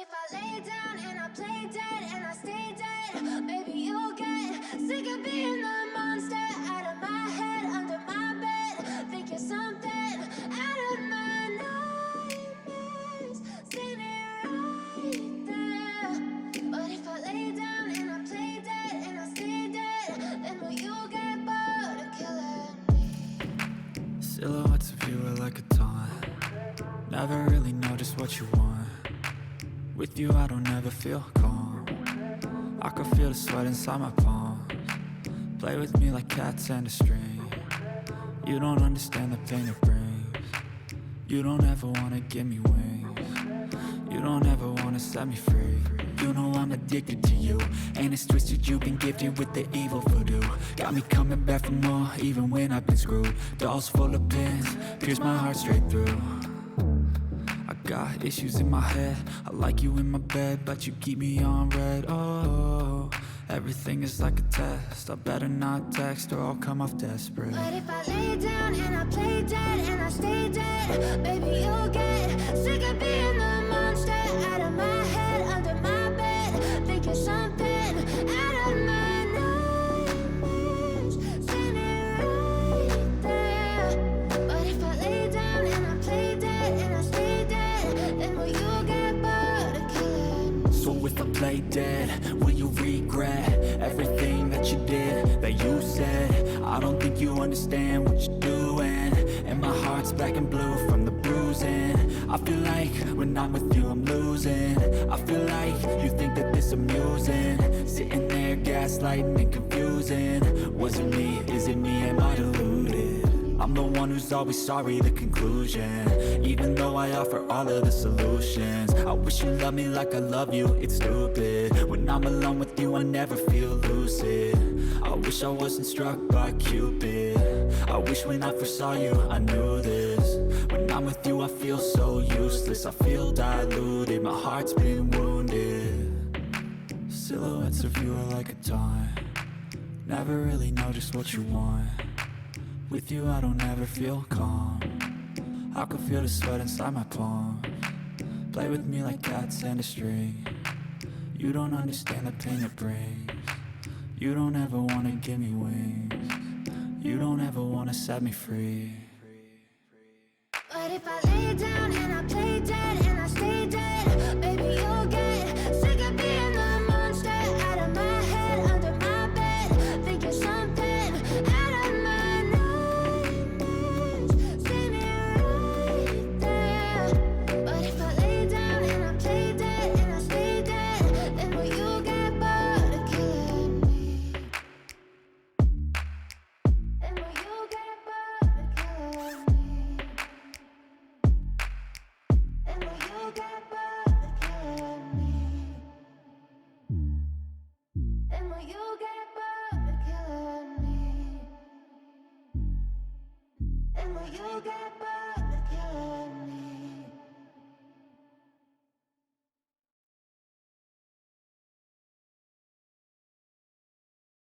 if I lay down and I play dead and I stay dead, maybe you'll get sick of being the monster out of my head, under my bed. Think you're something out of my nightmares, standing right there. But if I lay down and I play dead and I stay dead, then will you get bored of killing me? Silhouettes of you are like a taunt. Never really know just what you want. With you I don't ever feel calm. I can feel the sweat inside my palms. Play with me like cats and a string. You don't understand the pain it brings. You don't ever wanna give me wings. You don't ever wanna set me free. You know I'm addicted to you, and it's twisted, you've been gifted with the evil voodoo. Got me coming back for more, even when I've been screwed. Dolls full of pins, pierce my heart straight through. I got issues in my head, I like you in my bed, but you keep me on red. Oh, everything is like a test, I better not text or I'll come off desperate. But if I lay down and I play dead and I stay dead, baby you'll get sick of being the monster out of my head, under my bed. Think you're something out of my nightmares, standing right there. But if I lay down and I play dead and I stay dead, then will you get bored of killing me? So if I play dead, will you regret everything that you did, that you said? I don't think you understand what you're doing, and my heart's black and blue from the bruising. I feel like when I'm with you I'm losing. I feel like you think that this amusing, sitting there gaslighting and confusing. Was it me? Is it me? Am I deluded? I'm the one who's always sorry, the conclusion, even though I offer all of the solutions. I wish you loved me like I love you, it's stupid. When I'm alone with you I never feel lucid. I wish I wasn't struck by Cupid. I wish when I first saw you I knew this. When I'm with you I feel so useless, I feel diluted, my heart's been wounded. Silhouettes of you are like a taunt. Never really know just what you want. With you I don't ever feel calm. I can feel the sweat inside my palms. Play with me like cats and a string. You don't understand the pain it brings. You don't ever wanna give me wings. You don't ever wanna set me free. But if I lay down and I play dead and I stay dead, baby you'll get sick of being the monster out of my head, under my bed. Think you're something out of my nightmares, standing right there. But if I lay down and I play dead and I stay dead, then will you get bored of killing me? Then will you get bored of killing me? And will you get bored of killing me? And will you get bored of killing me? And will you get